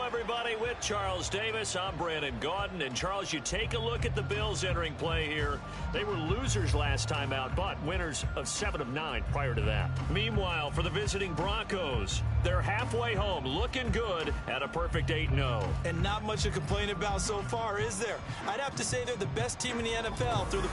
everybody, with Charles Davis. I'm Brandon Gaudin. And, Charles, you take a look at the Bills entering play here. They were losers last time out, but winners of 7 of 9 prior to that. Meanwhile, for the visiting Broncos, they're halfway home, looking good at a perfect 8-0. And not much to complain about so far, is there? I'd have to say they're the best team in the NFL through the...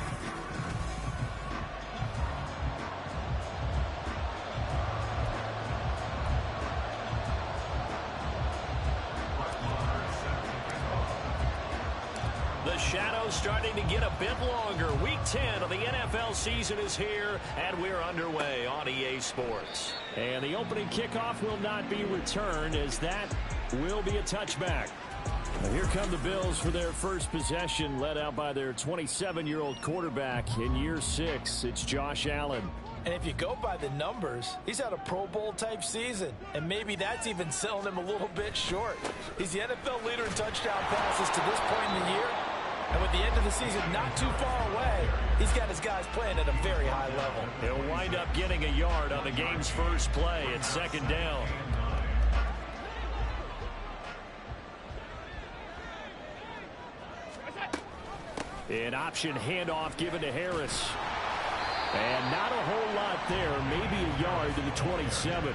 The shadow's starting to get a bit longer. Week 10 of the NFL season is here, and we're underway on EA Sports. And the opening kickoff will not be returned, as that will be a touchback. And here come the Bills for their first possession, led out by their 27-year-old quarterback in year 6. It's Josh Allen. And if you go by the numbers, he's had a Pro Bowl-type season. And maybe that's even selling him a little bit short. He's the NFL leader in touchdown passes to this point in the year. And with the end of the season not too far away, he's got his guys playing at a very high level. He'll wind up getting a yard on the game's first play. It's second down. An option handoff given to Harris. And not a whole lot there. Maybe a yard to the 27.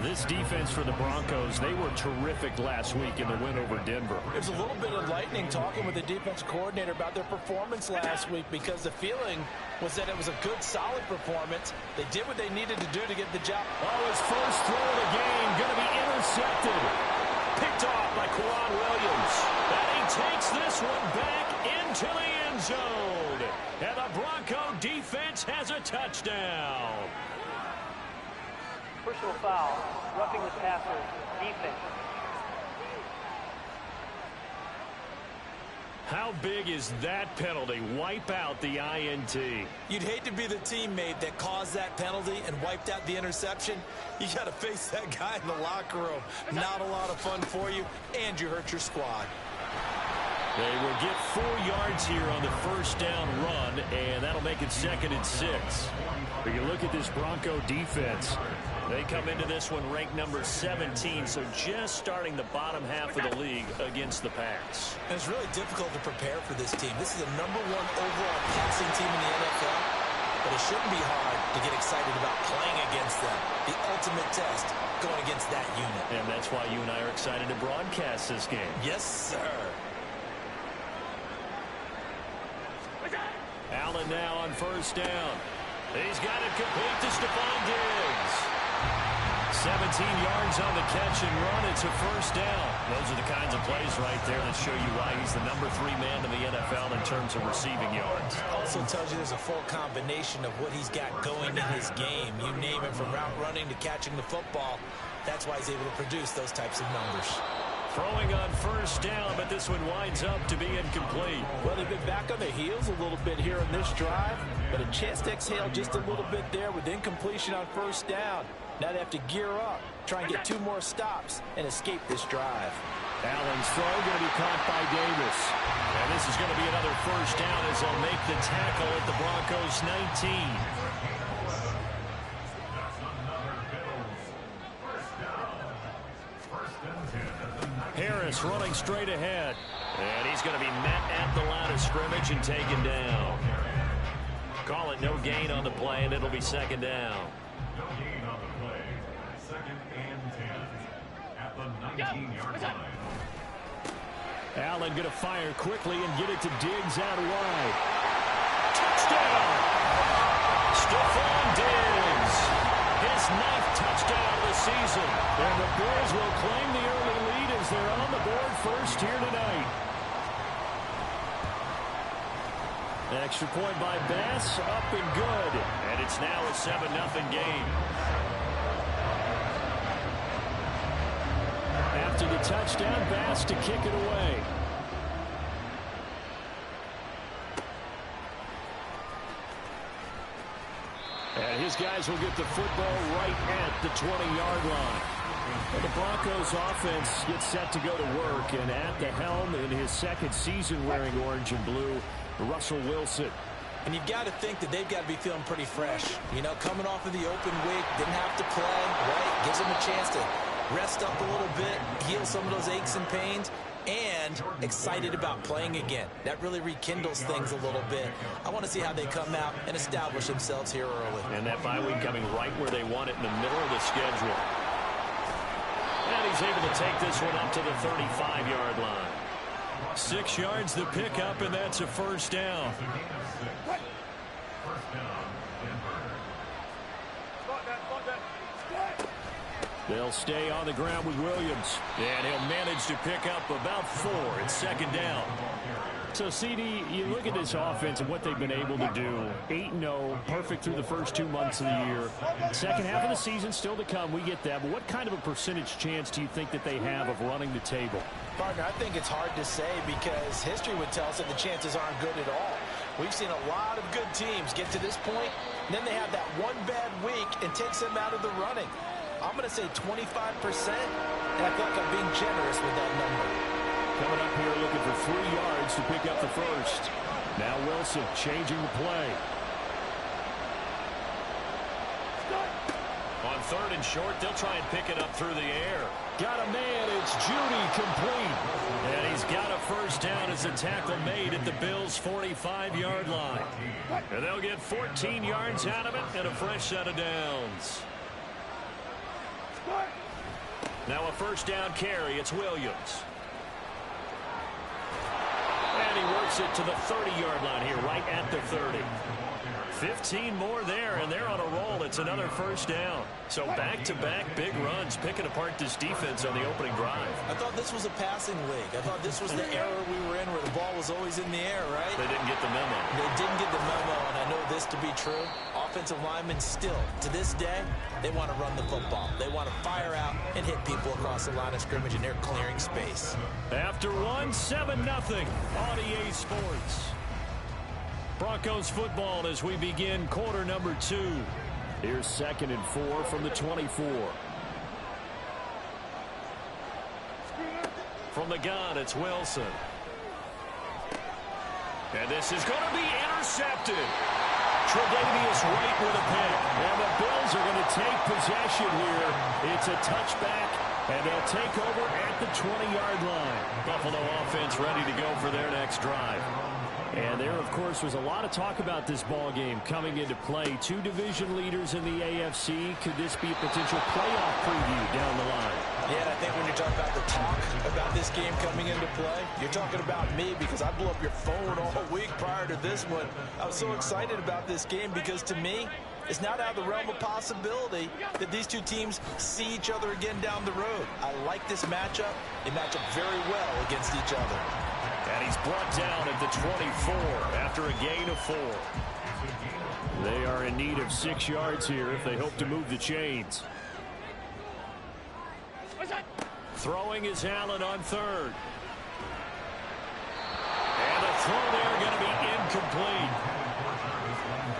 This defense for the Broncos, they were terrific last week in the win over Denver. It was a little bit enlightening talking with the defense coordinator about their performance last week, because the feeling was that it was a good, solid performance. They did what they needed to do to get the job. Oh, his first throw of the game going to be intercepted. Picked off by Quran Williams. And he takes this one back into the end zone. And the Bronco defense has a touchdown. Personal foul, roughing the passer, defense. How big is that penalty? Wipe out the INT. You'd hate to be the teammate that caused that penalty and wiped out the interception. You got to face that guy in the locker room. Not a lot of fun for you, and you hurt your squad. They will get 4 yards here on the first down run, and that'll make it 2nd and 6. But you look at this Bronco defense. They come into this one ranked number 17, so just starting the bottom half of the league against the pass. And it's really difficult to prepare for this team. This is the #1 overall passing team in the NFL, but it shouldn't be hard to get excited about playing against them. The ultimate test going against that unit. And that's why you and I are excited to broadcast this game. Yes, sir. Allen now on first down. He's got it complete to Stephon Diggs. 17 yards on the catch and run. It's a first down. Those are the kinds of plays right there that show you why he's the #3 man in the NFL in terms of receiving yards. Also tells you there's a full combination of what he's got going in his game. You name it, from route running to catching the football. That's why he's able to produce those types of numbers. Throwing on first down, but this one winds up to be incomplete. Well, they've been back on their heels a little bit here in this drive, but a chance to exhale just a little bit there with incompletion on first down. Now they have to gear up, try and get 2 more stops, and escape this drive. Allen's throw going to be caught by Davis. And this is going to be another first down as they'll make the tackle at the Broncos' 19. Harris running straight ahead. And he's going to be met at the line of scrimmage and taken down. Call it no gain on the play, and it'll be 2nd down. No gain on the play. 2nd and 10 at the 19-yard line. Allen going to fire quickly and get it to Diggs out wide. Touchdown! Stephon Diggs. His 9th touchdown of the season. And the Bills will claim the early lead as they're on the board first here tonight. Extra point by Bass, up and good. And it's now a 7-0 game. After the touchdown, Bass to kick it away. And his guys will get the football right at the 20-yard line. And the Broncos offense gets set to go to work, and at the helm in his 2nd season wearing orange and blue, Russell Wilson. And you've got to think that they've got to be feeling pretty fresh. You know, coming off of the open week, didn't have to play, right? Gives them a chance to rest up a little bit, heal some of those aches and pains, and excited about playing again. That really rekindles things a little bit. I want to see how they come out and establish themselves here early. And that bye week coming right where they want it, in the middle of the schedule. And he's able to take this one up to the 35-yard line. 6 yards the pickup, and that's a first down. They'll stay on the ground with Williams. And he'll manage to pick up about 4. It's second down. So, CD, you look at this offense and what they've been able to do. 8-0, perfect through the first 2 months of the year. Second half of the season still to come. We get that. But what kind of a percentage chance do you think that they have of running the table? Partner, I think it's hard to say because history would tell us that the chances aren't good at all. We've seen a lot of good teams get to this point, and then they have that one bad week and takes them out of the running. I'm going to say 25%, and I feel like I'm being generous with that number. Coming up here looking for 3 yards to pick up the first. Now Wilson changing the play. On 3rd and short, they'll try and pick it up through the air. Got a man, it's Judy, complete. And he's got a first down as a tackle made at the Bills' 45-yard line. And they'll get 14 yards out of it and a fresh set of downs. Now a first down carry. It's Williams. And he works it to the 30-yard line here, right at the 30. 15 more there, and they're on a roll. It's another first down. So back-to-back big runs, picking apart this defense on the opening drive. I thought this was a passing league. I thought this was the era we were in where the ball was always in the air, right? They didn't get the memo. They didn't get the memo, and I know this to be true. Offensive linemen still, to this day, they want to run the football. They want to fire out and hit people across the line of scrimmage, and they're clearing space. After 7-0 on EA Sports. Broncos football as we begin quarter number 2. Here's 2nd and 4 from the 24. From the gun, it's Wilson. And this is going to be intercepted. Tre'Davious White with a pick. And the Bills are going to take possession here. It's a touchback, and they'll take over at the 20-yard line. Buffalo offense ready to go for their next drive. And there, of course, was a lot of talk about this ball game coming into play. 2 division leaders in the AFC. Could this be a potential playoff preview down the line? Yeah, and I think when you're talking about the talk about this game coming into play, you're talking about me because I blew up your phone all week prior to this one. I was so excited about this game because, to me, it's not out of the realm of possibility that these 2 teams see each other again down the road. I like this matchup. They match up very well against each other. And he's brought down at the 24 after a gain of 4. They are in need of 6 yards here if they hope to move the chains. Throwing is Allen on 3rd. And the throw there going to be incomplete.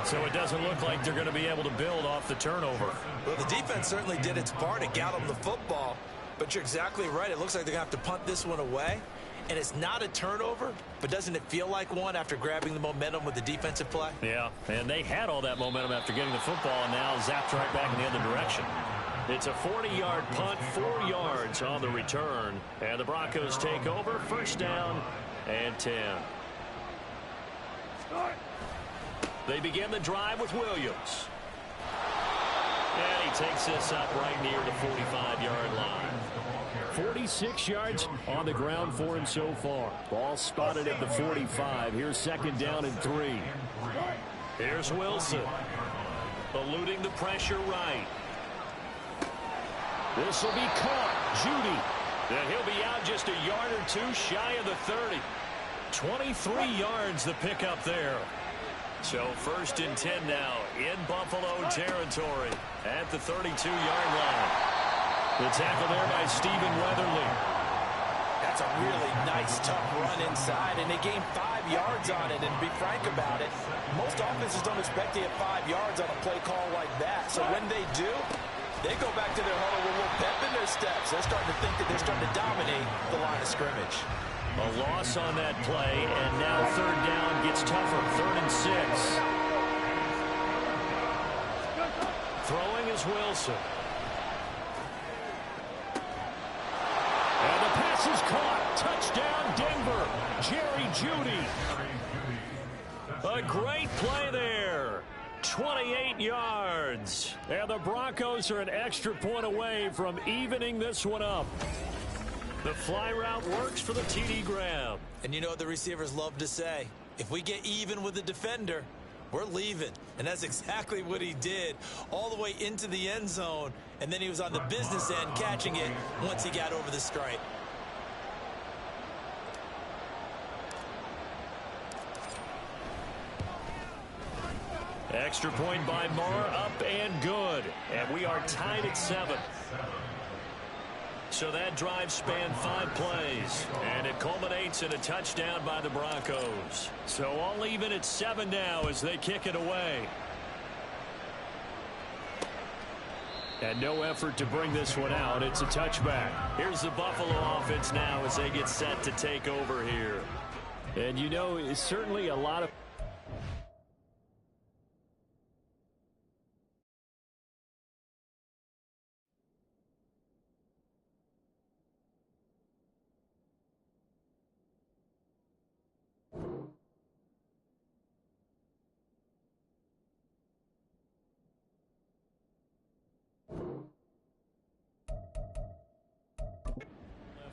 So it doesn't look like they're going to be able to build off the turnover. Well, the defense certainly did its part to get them the football. But you're exactly right. It looks like they're going to have to punt this one away. And it's not a turnover, but doesn't it feel like one after grabbing the momentum with the defensive play? Yeah, and they had all that momentum after getting the football, and now zapped right back in the other direction. It's a 40-yard punt, 4 yards on the return. And the Broncos take over, first down and 10. They begin the drive with Williams. And he takes this up right near the 45-yard line. 46 yards on the ground for him so far. Ball spotted at the 45. Here's 2nd down and 3. Here's Wilson. Eluding the pressure right. This will be caught. Judy. And he'll be out just a yard or 2 shy of the 30. 23 yards the pickup there. So 1st and 10 now in Buffalo territory at the 32-yard line. The tackle there by Stephen Weatherly. That's a really nice, tough run inside, and they gained 5 yards on it. And to be frank about it, most offenses don't expect to get 5 yards on a play call like that. So when they do, they go back to their huddle with a little pep in their steps. They're starting to think that they're starting to dominate the line of scrimmage. A loss on that play, and now 3rd down gets tougher. 3rd and 6. Throwing is Wilson. This is caught. Touchdown, Denver. Jerry Jeudy. A great play there. 28 yards. And the Broncos are an extra point away from evening this one up. The fly route works for the TD grab. And you know what the receivers love to say? If we get even with the defender, we're leaving. And that's exactly what he did, all the way into the end zone. And then he was on the business end catching it once he got over the stripe. Extra point by Marr, up and good. And we are tied at 7. So that drive spanned 5 plays. And it culminates in a touchdown by the Broncos. So all even at 7 now as they kick it away. And no effort to bring this one out. It's a touchback. Here's the Buffalo offense now as they get set to take over here. And you know, it's certainly a lot of...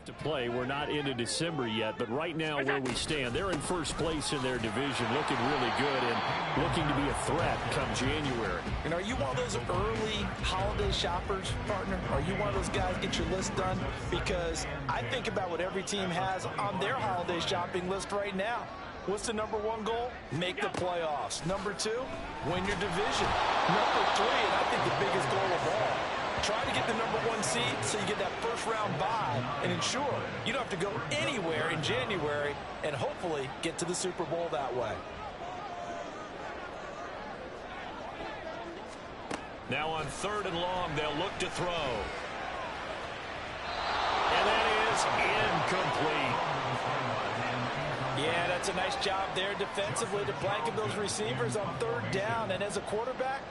to play. We're not into December yet, but right now where we stand, they're in first place in their division, looking really good and looking to be a threat come January. And are you one of those early holiday shoppers, partner? Are you one of those guys get your list done? Because I think about what every team has on their holiday shopping list right now. What's the number 1 goal? Make the playoffs. Number 2, win your division. Number 3, and I think the biggest goal of all, try to get the number 1 seed so you get that first round bye and ensure you don't have to go anywhere in January and hopefully get to the Super Bowl that way. Now on 3rd and long, they'll look to throw. And that is incomplete. Yeah, that's a nice job there defensively to blanket those receivers on 3rd down. And as a quarterback,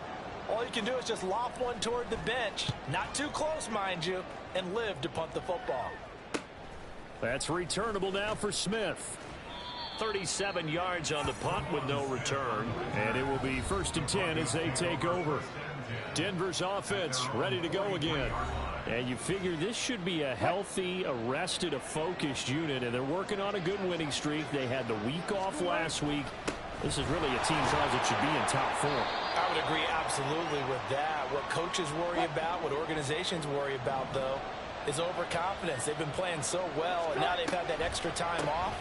all you can do is just loft one toward the bench. Not too close, mind you, and live to punt the football. That's returnable now for Smith. 37 yards on the punt with no return. And it will be 1st and 10 as they take over. Denver's offense ready to go again. And you figure this should be a healthy, a focused unit. And they're working on a good winning streak. They had the week off last week. This is really a team size that should be in top 4. I would agree absolutely with that. What coaches worry about, what organizations worry about, though, is overconfidence. They've been playing so well, and now they've had that extra time off.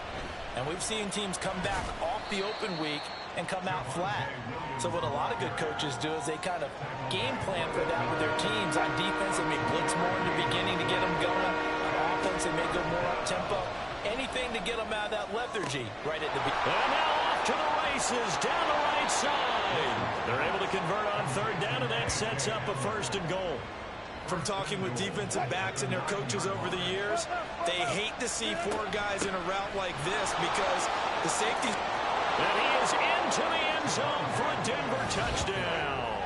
And we've seen teams come back off the open week and come out flat. So what a lot of good coaches do is they kind of game plan for that with their teams. On defense, they may blitz more in the beginning to get them going. On offense, they may go more up-tempo. Anything to get them out of that lethargy right at the beginning. And now off to the races, down the right side. They're able to convert on 3rd down, and that sets up a 1st and goal. From talking with defensive backs and their coaches over the years, they hate to see 4 guys in a route like this because the safety... And he is into the end zone for a Denver touchdown.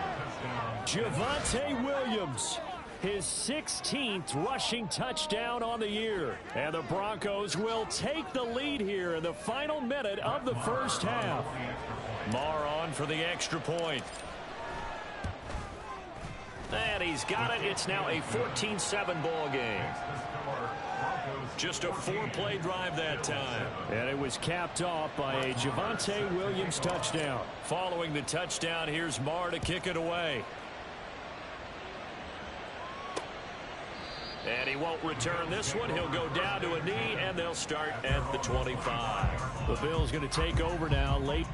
Javonte Williams, his 16th rushing touchdown on the year. And the Broncos will take the lead here in the final minute of the first half. Marr on for the extra point. And he's got it. It's now a 14-7 ball game. Just a 4-play drive that time. And it was capped off by a Javonte Williams touchdown. Following the touchdown, here's Marr to kick it away. And he won't return this one. He'll go down to a knee, and they'll start at the 25. The Bills going to take over now late.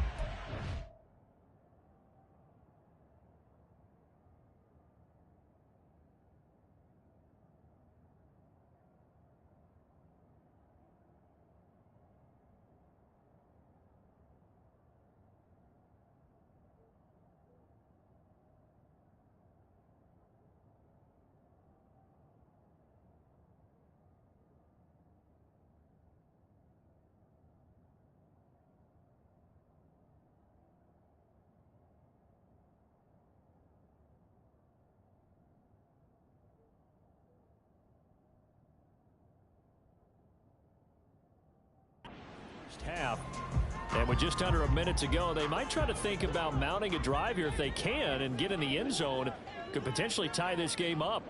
Half. And with just under a minute to go, they might try to think about mounting a drive here if they can and get in the end zone. Could potentially tie this game up.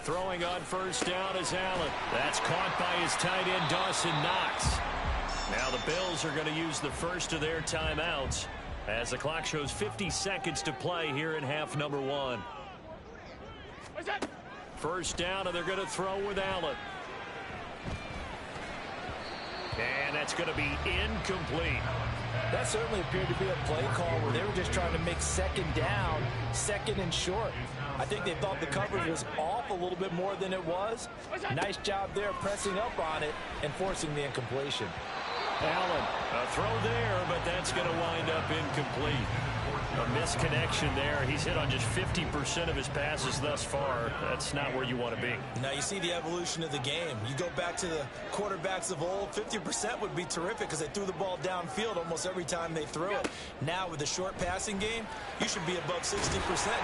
Throwing on first down is Allen. That's caught by his tight end, Dawson Knox. Now the Bills are going to use the first of their timeouts as the clock shows 50 seconds to play here in half number 1. First down, and they're going to throw with Allen. And that's going to be incomplete. That certainly appeared to be a play call where they were just trying to make second down, second and short. I think they thought the coverage was off a little bit more than it was. Nice job there pressing up on it and forcing the incompletion. Allen, a throw there, but that's going to wind up incomplete. A misconnection there. He's hit on just 50% of his passes thus far. That's not where you want to be. Now you see the evolution of the game. You go back to the quarterbacks of old, 50% would be terrific because they threw the ball downfield almost every time they threw it. Now with the short passing game, you should be above 60%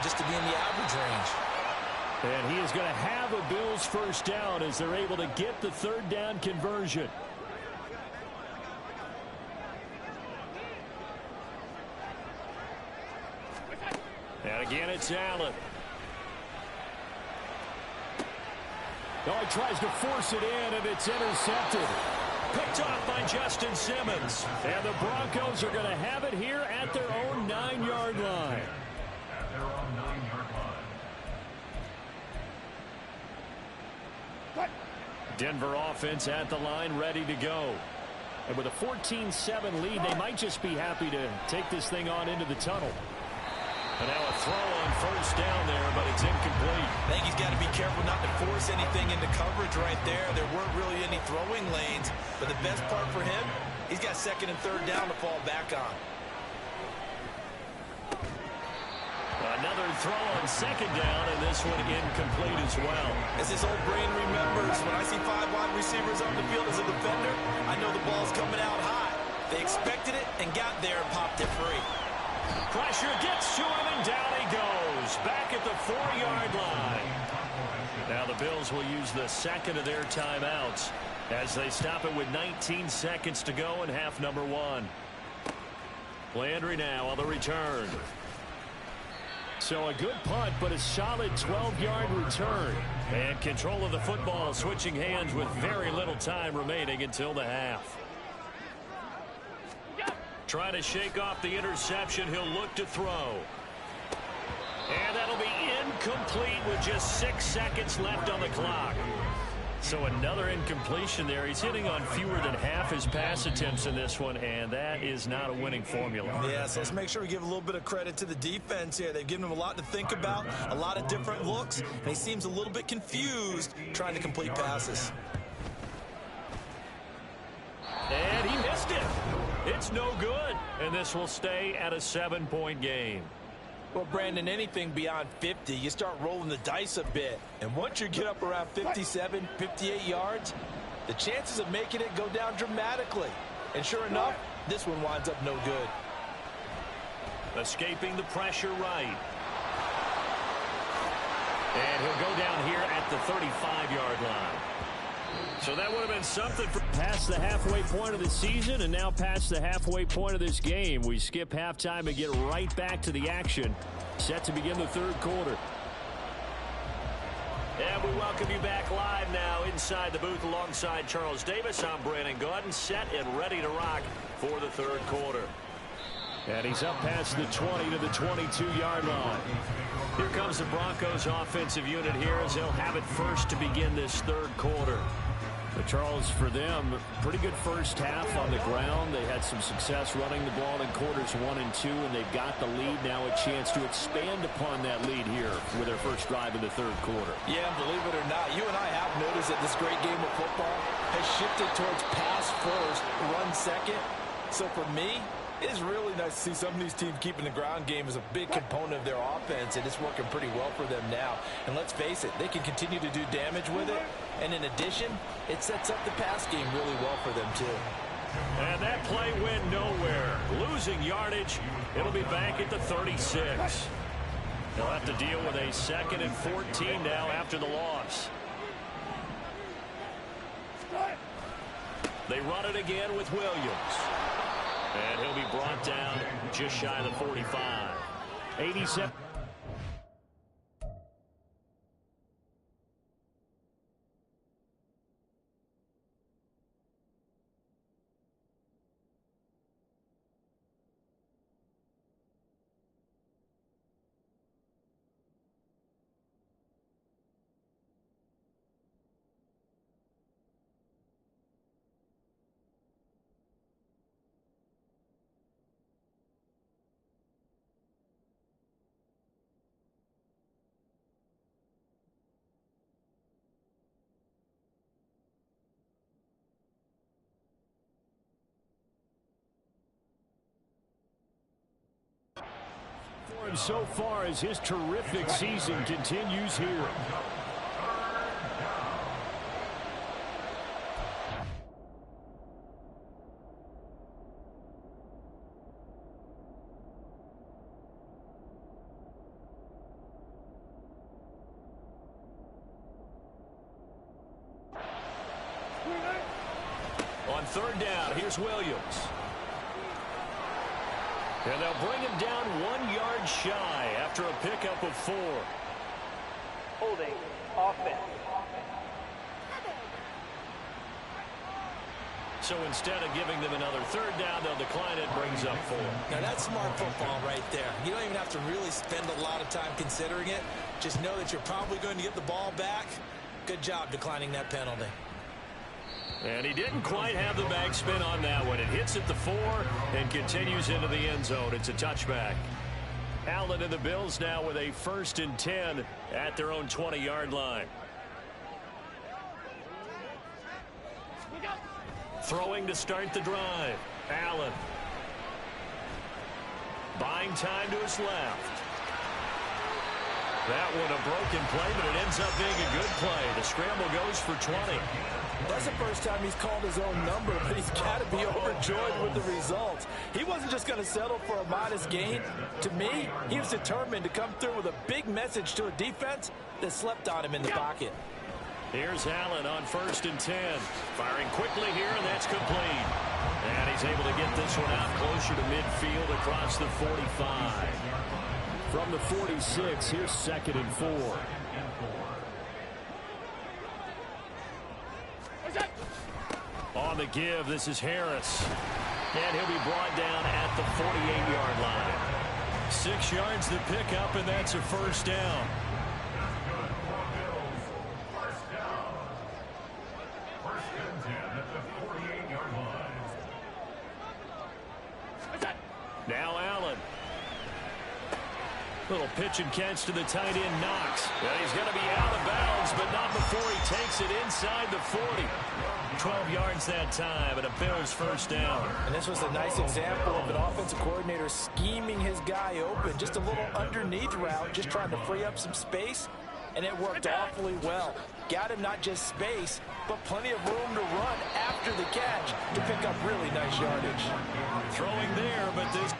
just to be in the average range. And he is going to have a Bills first down as they're able to get the third down conversion. And again, it's Allen. Oh, he tries to force it in, and it's intercepted. Picked off by Justin Simmons. And the Broncos are going to have it here at their own 9-yard line. At their own 9-yard line. Denver offense at the line, ready to go. And with a 14-7 lead, they might just be happy to take this thing on into the tunnel. And now a throw on first down there, but it's incomplete. I think he's got to be careful not to force anything into coverage right there. There weren't really any throwing lanes, but the best part for him, he's got second and third down to fall back on. Another throw on second down, and this one incomplete as well. As his old brain remembers, when I see 5 wide receivers on the field as a defender, I know the ball's coming out high. They expected it and got there and popped it free. Pressure gets to him, and down he goes. Back at the 4-yard line. Now the Bills will use the second of their timeouts as they stop it with 19 seconds to go in half number 1. Landry now on the return. So a good punt, but a solid 12-yard return. And control of the football switching hands with very little time remaining until the half. Trying to shake off the interception. He'll look to throw. And that'll be incomplete with just 6 seconds left on the clock. So another incompletion there. He's hitting on fewer than half his pass attempts in this one, and that is not a winning formula. Yeah, so let's make sure we give a little bit of credit to the defense here. They've given him a lot to think about, a lot of different looks, and he seems a little bit confused trying to complete passes. And he missed it. It's no good, and this will stay at a 7-point game. Well, Brandon, anything beyond 50, you start rolling the dice a bit. And once you get up around 57, 58 yards, the chances of making it go down dramatically. And sure enough, this one winds up no good. Escaping the pressure right. And he'll go down here at the 35-yard line. So that would have been something for past the halfway point of the season and now past the halfway point of this game. We skip halftime and get right back to the action. Set to begin the third quarter. And we welcome you back live now inside the booth alongside Charles Davis. I'm Brandon Gordon, set and ready to rock for the third quarter. And he's up past the 20 to the 22-yard line. Here comes the Broncos offensive unit here as they'll have it first to begin this third quarter. But Charles, for them, pretty good first half on the ground. They had some success running the ball in quarters 1 and 2, and they've got the lead now, a chance to expand upon that lead here with their first drive in the third quarter. Yeah, believe it or not, you and I have noticed that this great game of football has shifted towards pass first, run second. So for me, it is really nice to see some of these teams keeping the ground game as a big component of their offense, and it's working pretty well for them now. And let's face it, they can continue to do damage with it. And in addition, it sets up the pass game really well for them, too. And that play went nowhere. Losing yardage. It'll be back at the 36. They'll have to deal with a 2nd and 14 now after the loss. They run it again with Williams. And he'll be brought down just shy of the 45. 87. So far as his terrific season continues here. On third down, here's Williams. And they'll bring him down 1 yard shy after a pickup of 4. Holding offense. So instead of giving them another third down, they'll decline it, brings up 4. Now that's smart football right there. You don't even have to really spend a lot of time considering it. Just know that you're probably going to get the ball back. Good job declining that penalty. And he didn't quite have the back spin on that one. It hits at the 4 and continues into the end zone. It's a touchback. Allen and the Bills now with a 1st and 10 at their own 20-yard line. Throwing to start the drive. Allen. Buying time to his left. That one a broken play, but it ends up being a good play. The scramble goes for 20. That's the first time he's called his own number, but he's got to be overjoyed with the results. He wasn't just going to settle for a modest gain. To me, he was determined to come through with a big message to a defense that slept on him in the pocket. Here's Allen on 1st and 10. Firing quickly here, and that's complete. And he's able to get this one out closer to midfield across the 45. From the 46, here's 2nd and 4. On the give, this is Harris. And he'll be brought down at the 48-yard line. 6 yards to pick up, and that's a 1st down. Now Allen. Little pitch and catch to the tight end, Knox. And he's going to be out of bounds, but not before he takes it inside the 40. 12 yards that time, and a Bills 1st down. And this was a nice example of an offensive coordinator scheming his guy open. Just a little underneath route, just trying to free up some space, and it worked awfully well. Got him not just space, but plenty of room to run after the catch to pick up really nice yardage. Throwing there, but this...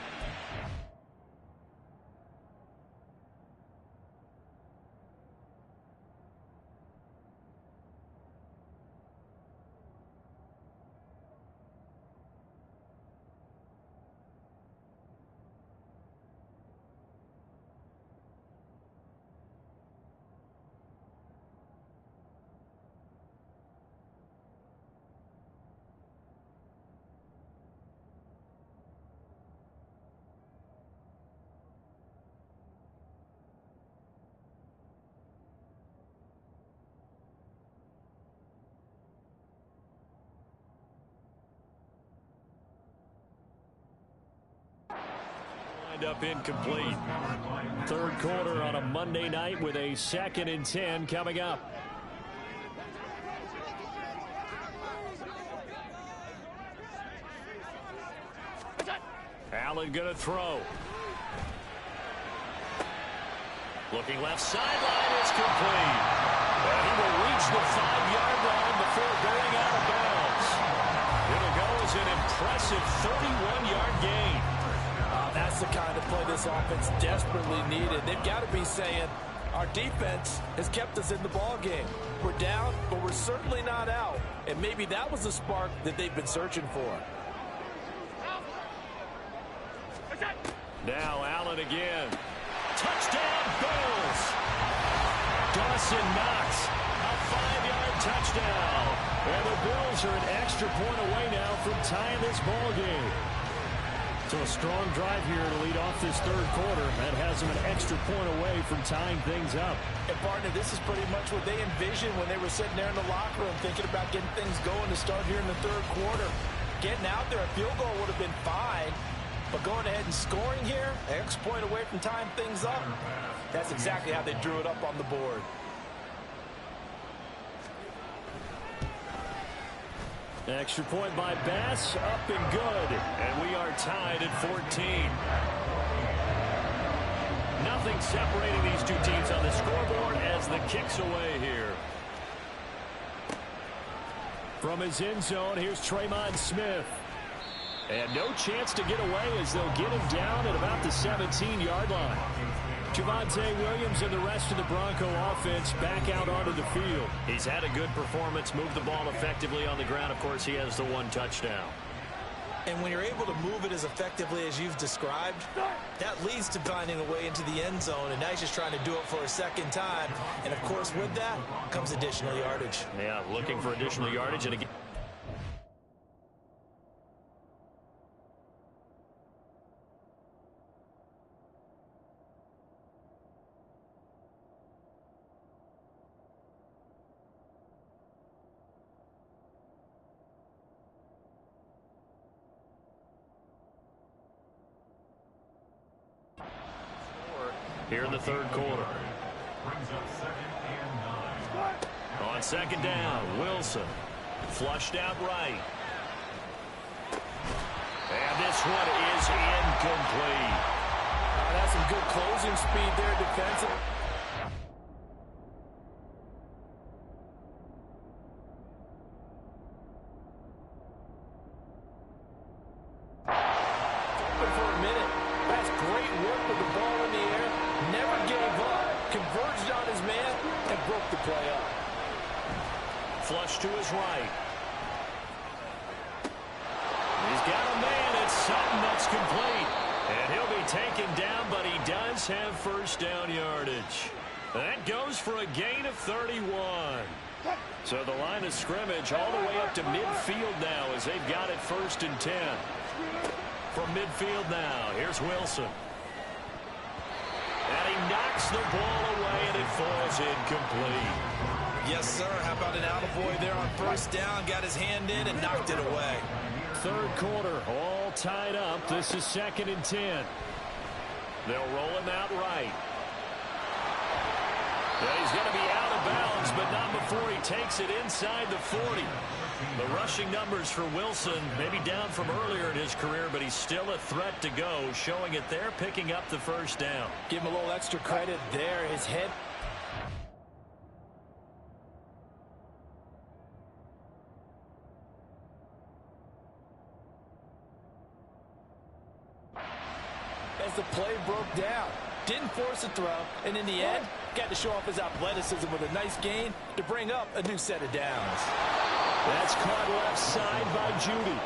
Up incomplete. 3rd quarter on a Monday night with a 2nd and 10 coming up. Allen going to throw. Looking left sideline, it's complete. And he will reach the 5-yard line before going out of bounds. It'll go as an impressive 31-yard gain. That's the kind of play this offense desperately needed. They've got to be saying, our defense has kept us in the ball game. We're down, but we're certainly not out. And maybe that was the spark that they've been searching for. Now Allen again. Touchdown, Bills. Dawson Knox, a 5-yard touchdown. And the Bills are an extra point away now from tying this ball game. So a strong drive here to lead off this third quarter. That has them an extra point away from tying things up. And partner, this is pretty much what they envisioned when they were sitting there in the locker room thinking about getting things going to start here in the third quarter. Getting out there, a field goal would have been fine. But going ahead and scoring here, an extra point away from tying things up, that's exactly how they drew it up on the board. Extra point by Bass, up and good. And we are tied at 14. Nothing separating these two teams on the scoreboard as the kick's away here. From his end zone, here's Tremont Smith. And no chance to get away as they'll get him down at about the 17-yard line. Javonte Williams and the rest of the Bronco offense back out onto the field. He's had a good performance, moved the ball effectively on the ground. Of course, he has the one touchdown. And when you're able to move it as effectively as you've described, that leads to finding a way into the end zone. And now he's just trying to do it for a second time. And, of course, with that comes additional yardage. Yeah, looking for additional yardage. And again, here in the third quarter. On second down, Wilson. Flushed out right. And this one is incomplete. That's some good closing speed there defensively. For a minute. That's great work with the ball in the air. Never gave up. Converged on his man and broke the play up. Flush to his right. He's got a man. It's Sutton that's complete. And he'll be taken down, but he does have first down yardage. That goes for a gain of 31. So the line of scrimmage all the way up to midfield now as they've got it 1st and 10. From midfield now, here's Wilson. And he knocks the ball away, and it falls incomplete. Yes, sir. How about an attaboy there on first down? Got his hand in and knocked it away. Third quarter, all tied up. This is 2nd and 10. They'll roll him out right. Yeah, he's going to be out of bounds, but not before he takes it inside the 40. The rushing numbers for Wilson, maybe down from earlier in his career, but he's still a threat to go, showing it there, picking up the first down. Give him a little extra credit there. His head. As the play broke down, didn't force a throw, and in the end, got to show off his athleticism with a nice gain to bring up a new set of downs. That's caught left side by Judy.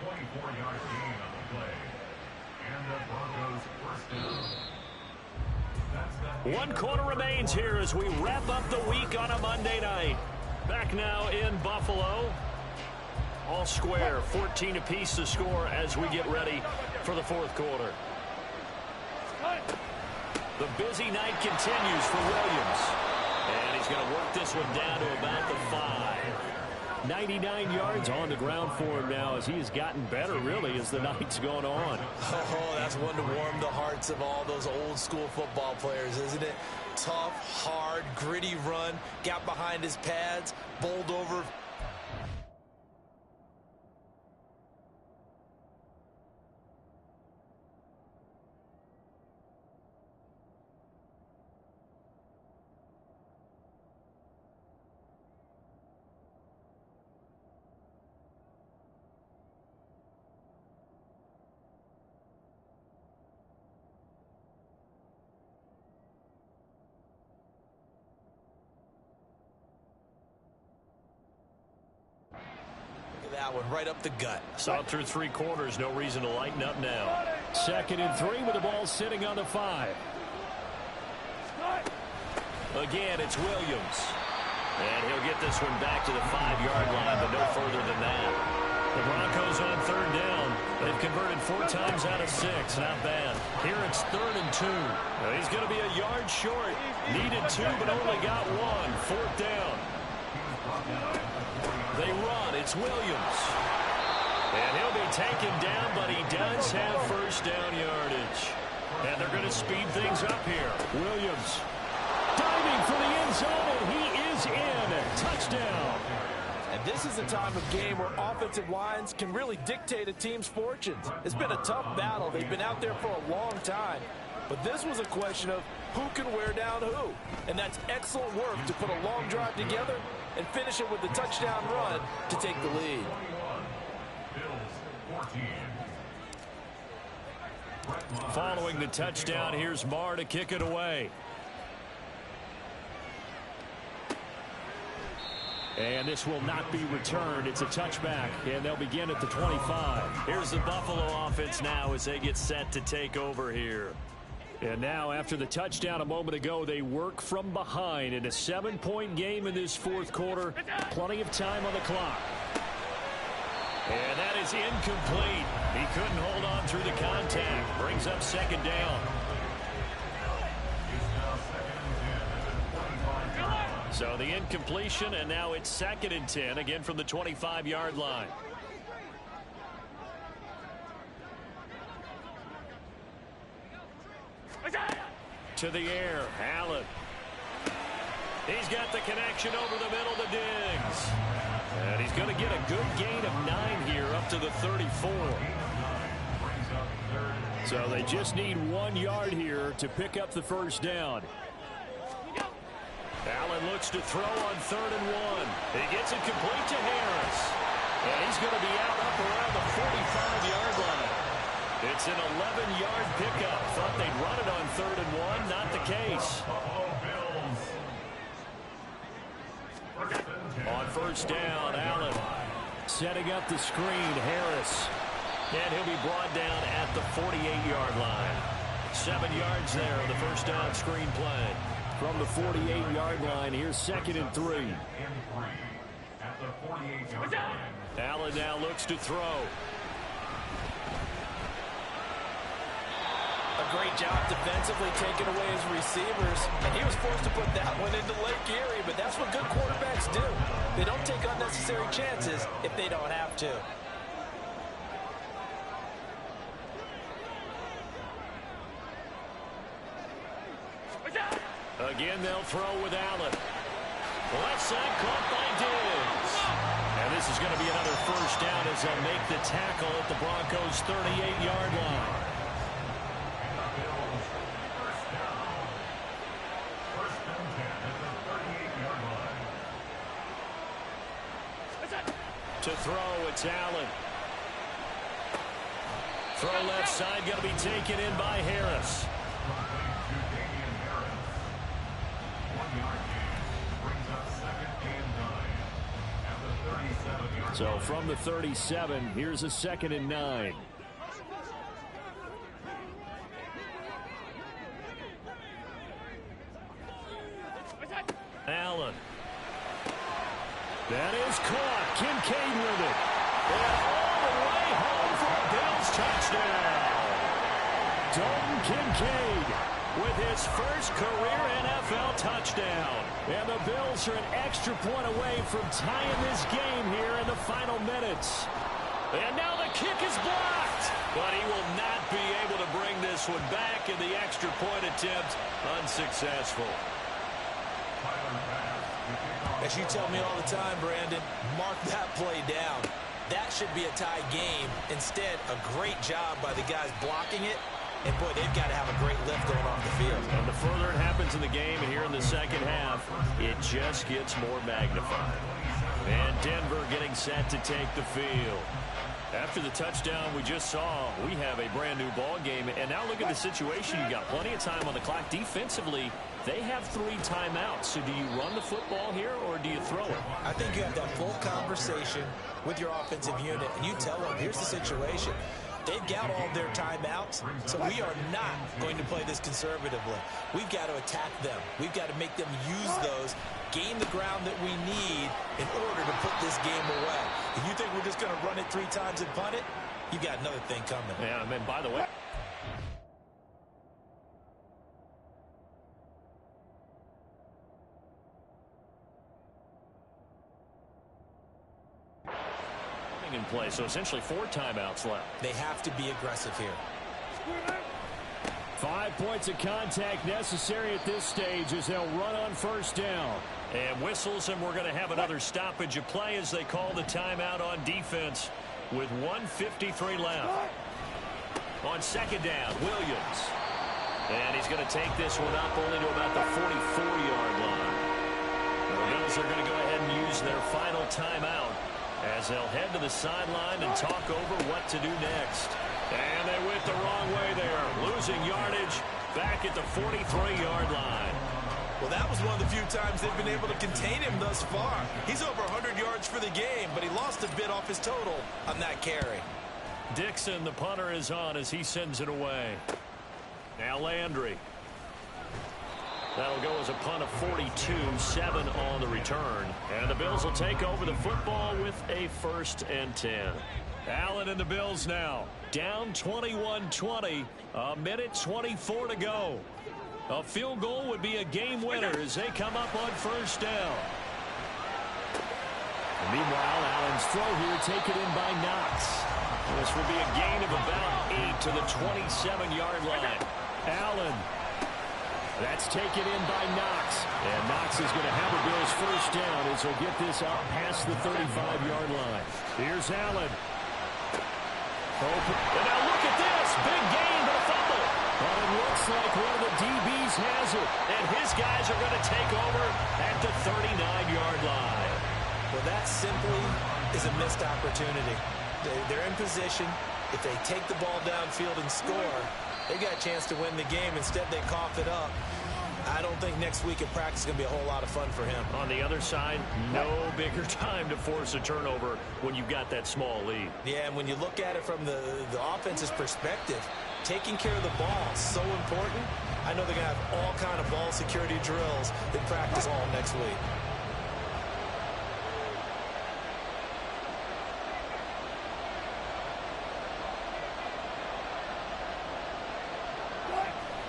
24-yard gain on the play. And the Broncos first down. One quarter remains here as we wrap up the week on a Monday night. Back now in Buffalo. All square, 14 apiece to score as we get ready for the fourth quarter. The busy night continues for Williams. And he's going to work this one down to about the 5. 99 yards on the ground for him now as he has gotten better, really, as the night's gone on. Oh, that's one to warm the hearts of all those old school football players, isn't it? Tough, hard, gritty run, got behind his pads, bowled over. that one right up the gut. So through 3 quarters, no reason to lighten up now. 2nd and 3 with the ball sitting on the 5. Again, it's Williams. And he'll get this one back to the 5-yard line, but no further than that. The Broncos on 3rd down. They've converted 4 times out of 6. Not bad. Here it's 3rd and 2. Now he's going to be a yard short. Needed 2, but only got 1. 4th down. They run. It's Williams. And he'll be taken down, but he does have 1st down yardage. And they're going to speed things up here. Williams diving for the end zone, and he is in. Touchdown. And this is a time of game where offensive lines can really dictate a team's fortunes. It's been a tough battle. They've been out there for a long time. But this was a question of who can wear down who. And that's excellent work to put a long drive together and finish it with the touchdown run to take the lead. Following the touchdown, here's Marr to kick it away. And this will not be returned. It's a touchback, and they'll begin at the 25. Here's the Buffalo offense now as they get set to take over here. And now, after the touchdown a moment ago, they work from behind in a 7-point game in this 4th quarter. Plenty of time on the clock. And that is incomplete. He couldn't hold on through the contact. Brings up 2nd down. So the incompletion, and now it's 2nd and 10, again from the 25-yard line. To the air, Allen. He's got the connection over the middle to Diggs. And he's going to get a good gain of 9 here up to the 34. So they just need 1 yard here to pick up the 1st down. Allen looks to throw on 3rd and 1. He gets it complete to Harris. And he's going to be out up around the 45-yard line. It's an 11-yard pickup. Thought they'd run it on 3rd and 1. Not the case. On 1st down, Allen setting up the screen. Harris. And he'll be brought down at the 48-yard line. 7 yards there on the 1st down screen play. From the 48-yard line, here's 2nd and 3. Allen now looks to throw. A great job defensively taking away his receivers. And he was forced to put that one into Lake Erie, but that's what good quarterbacks do. They don't take unnecessary chances if they don't have to. Again, they'll throw with Allen. Left side caught by Diggs. And this is going to be another 1st down as they'll make the tackle at the Broncos' 38-yard line. To throw, it's Allen. Throw left side, going to be taken in by Harris. So from the 37, here's a 2nd and 9. Allen. That is caught. Kincaid with it. And all the way home for a Bills touchdown. Dalton Kincaid with his 1st career NFL touchdown. And the Bills are an extra point away from tying this game here in the final minutes. And now the kick is blocked. But he will not be able to bring this one back, and the extra point attempt unsuccessful. As you tell me all the time, Brandon, mark that play down. That should be a tie game. Instead, a great job by the guys blocking it. And, boy, they've got to have a great lift going off the field. And the further it happens in the game, and here in the 2nd half, it just gets more magnified. And Denver getting set to take the field. After the touchdown we just saw, we have a brand new ball game. And now look at the situation. You got plenty of time on the clock. Defensively, they have 3 timeouts. So do you run the football here or do you throw it? I think you have that full conversation with your offensive unit, and you tell them, here's the situation. They've got all their timeouts, so we are not going to play this conservatively. We've got to attack them. We've got to make them use those, gain the ground that we need in order to put this game away. If you think we're just going to run it 3 times and punt it, you've got another thing coming. Yeah, I mean, by the way, in play, so essentially 4 timeouts left. They have to be aggressive here. 5 points of contact necessary at this stage as they'll run on first down. And whistles, and we're going to have another stoppage of play as they call the timeout on defense with 1:53 left. On second down, Williams. And he's going to take this one up only to about the 44-yard line. The Bills are going to go ahead and use their final timeout as they'll head to the sideline and talk over what to do next. And they went the wrong way there, losing yardage back at the 43-yard line. Well, that was one of the few times they've been able to contain him thus far. He's over 100 yards for the game, but he lost a bit off his total on that carry. Dixon, the punter, is on as he sends it away. Now Landry. That'll go as a punt of 42, 7 on the return. And the Bills will take over the football with a 1st and 10. Allen and the Bills now down 21-20, a minute 24 to go. A field goal would be a game winner as they come up on first down. And meanwhile, Allen's throw here taken in by Knox. This will be a gain of about 8 to the 27-yard line. Allen. That's taken in by Knox. And Knox is going to have a Bills first down as he'll get this out past the 35-yard line. Here's Allen. Open. And now look at this. Big gain, but a fumble. But it looks like one of the DBs has it. And his guys are going to take over at the 39-yard line. Well, that simply is a missed opportunity. They're in position. If they take the ball downfield and score, they got a chance to win the game. Instead, they cough it up. I don't think next week in practice is going to be a whole lot of fun for him. On the other side, no bigger time to force a turnover when you've got that small lead. Yeah, and when you look at it from the offense's perspective, taking care of the ball is so important. I know they're going to have all kind of ball security drills in practice all next week.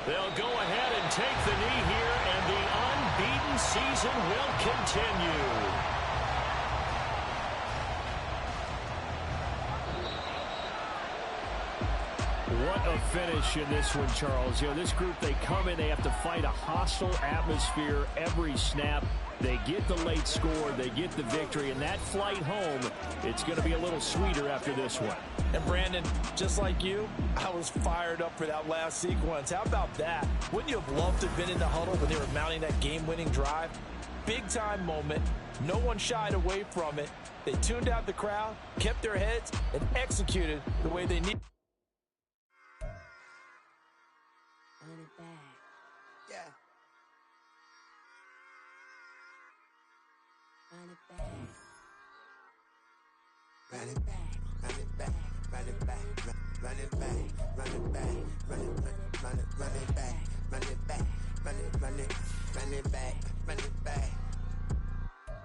They'll go ahead and take the knee here, and the unbeaten season will continue. What a finish in this one, Charles. You know, this group, they come in, they have to fight a hostile atmosphere every snap. They get the late score, they get the victory, and that flight home, it's going to be a little sweeter after this one. And Brandon, just like you, I was fired up for that last sequence. How about that? Wouldn't you have loved to have been in the huddle when they were mounting that game-winning drive? Big-time moment. No one shied away from it. They tuned out the crowd, kept their heads, and executed the way they need. Yeah. Run it back. Run it back. Run it back. Run it back. Run it back. Run it back. Run it back. Run it back. Run it back. Run it run it run it back. Run it back.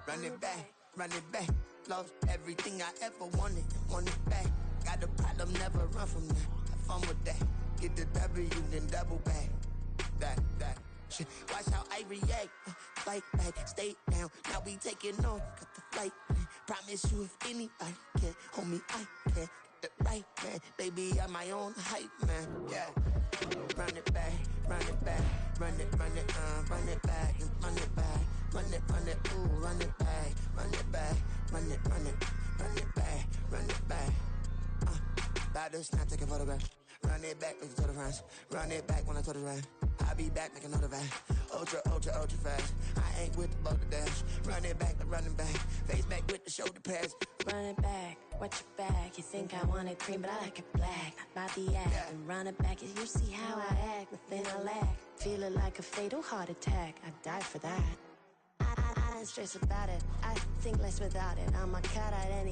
Run it back. Run it back. Lost everything I ever wanted. Want it back. Got a problem, never run from that. Have fun with that. Get the W, then double back. That shit. Watch how I react. Fight back, stay down. Now we taking off. Got the flight plan. Promise you if anybody can hold me, I can. Get the right man. Baby, I'm my own hype man. Yeah. Run it back, run it back. Run it back, run it back. Run it back, ooh, run it back. Run it back, run it back, run it back. About to snap, take a photograph. Run it back, make it to the friends. Run it back when I told it right. I'll be back, make another back. Ultra, ultra, ultra fast. I ain't with the boat to dash. Run it back, face back with the shoulder pads. Run it back, watch your back. You think I want it cream, but I like it black. About the act, and run it back. You see how I act, nothing I lack. Feel it like a fatal heart attack. I die for that. I don't stress about it. I think less without it. I'ma cut out any